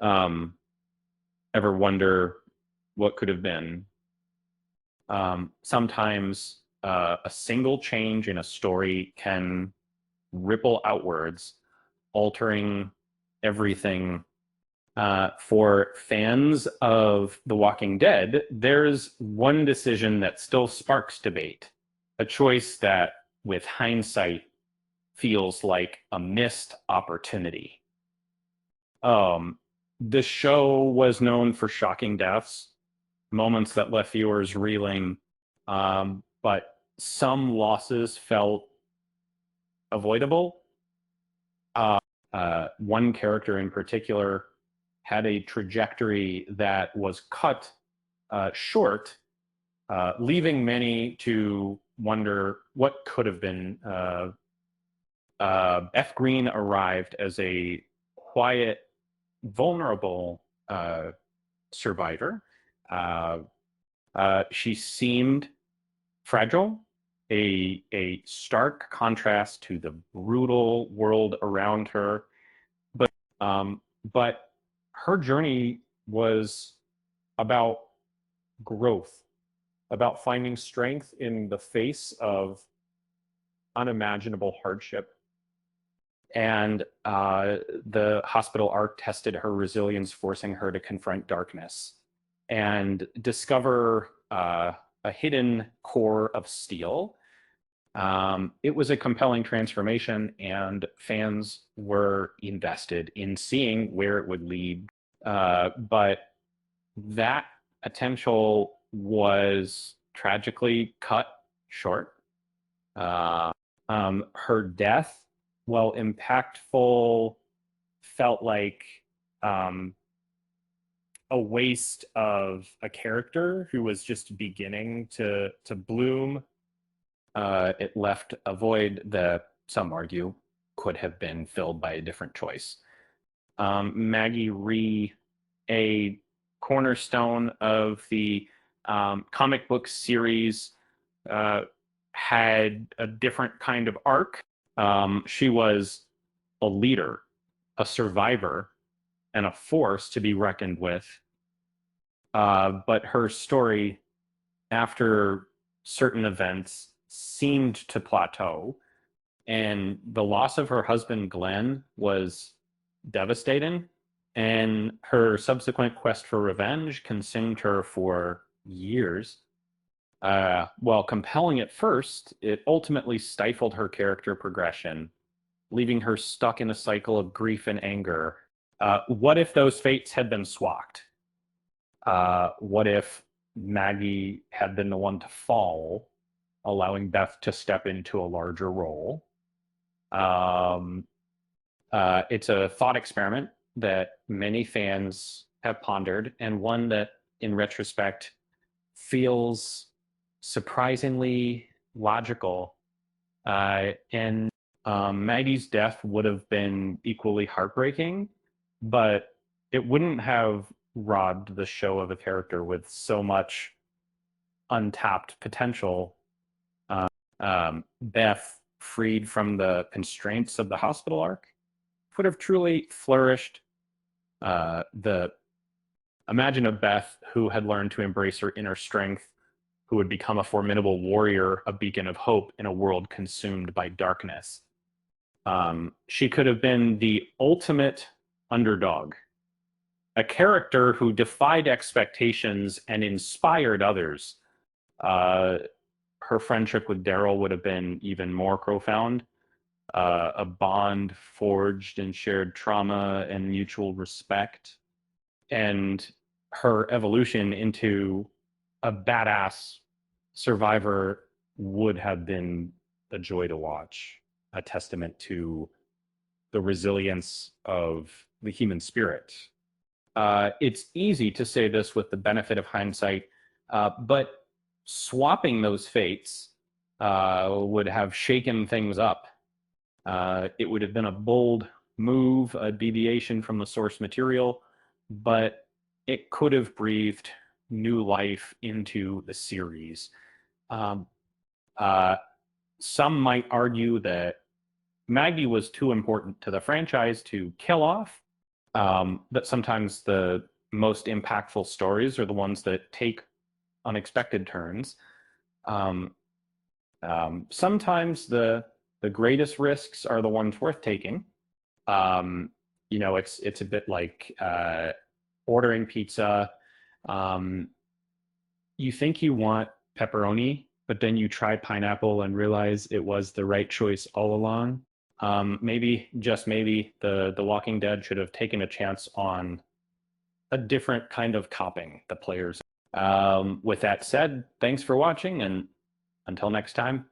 Um, ever wonder what could have been? Sometimes a single change in a story can ripple outwards, altering everything. For fans of The Walking Dead, there's one decision that still sparks debate, a choice that, with hindsight, feels like a missed opportunity. Um, the show was known for shocking deaths, moments that left viewers reeling, but some losses felt avoidable. Uh, one character in particular had a trajectory that was cut short, leaving many to wonder what could have been. Beth Green arrived as a quiet, vulnerable survivor. Uh, she seemed fragile, a stark contrast to the brutal world around her. Um, but her journey was about growth, about finding strength in the face of unimaginable hardship. And the hospital arc tested her resilience, forcing her to confront darkness and discover a hidden core of steel. It was a compelling transformation, and fans were invested in seeing where it would lead. But that potential was tragically cut short. Uh, her death, while impactful, felt like um, a waste of a character who was just beginning to bloom. It left a void that some argue could have been filled by a different choice. Maggie Rhee, a cornerstone of the comic book series, uh, had a different kind of arc. She was a leader, a survivor, and a force to be reckoned with. But her story, after certain events, seemed to plateau. And the loss of her husband, Glenn, was devastating. And her subsequent quest for revenge consumed her for years. While compelling at first, it ultimately stifled her character progression, leaving her stuck in a cycle of grief and anger. What if those fates had been swapped? What if Maggie had been the one to fall, allowing Beth to step into a larger role? Um, it's a thought experiment that many fans have pondered, and one that, in retrospect, feels surprisingly logical. And Maggie's death would have been equally heartbreaking, but it wouldn't have robbed the show of a character with so much untapped potential. Beth, freed from the constraints of the hospital arc, would have truly flourished. The Imagine a Beth who had learned to embrace her inner strength, who would become a formidable warrior, a beacon of hope in a world consumed by darkness. She could have been the ultimate underdog, a character who defied expectations and inspired others. Uh, Her friendship with Daryl would have been even more profound, a bond forged in shared trauma and mutual respect. And her evolution into a badass survivor would have been a joy to watch, a testament to the resilience of the human spirit. It's easy to say this with the benefit of hindsight, but swapping those fates would have shaken things up. It would have been a bold move, a deviation from the source material, but it could have breathed new life into the series. Um, uh, some might argue that Maggie was too important to the franchise to kill off, that sometimes the most impactful stories are the ones that take unexpected turns. Um, Sometimes the greatest risks are the ones worth taking. Um, it's a bit like ordering pizza. Um, you think you want pepperoni, but then you try pineapple and realize it was the right choice all along. Maybe, just maybe, the Walking Dead should have taken a chance on a different kind of coping the players. With that said, thanks for watching, and until next time.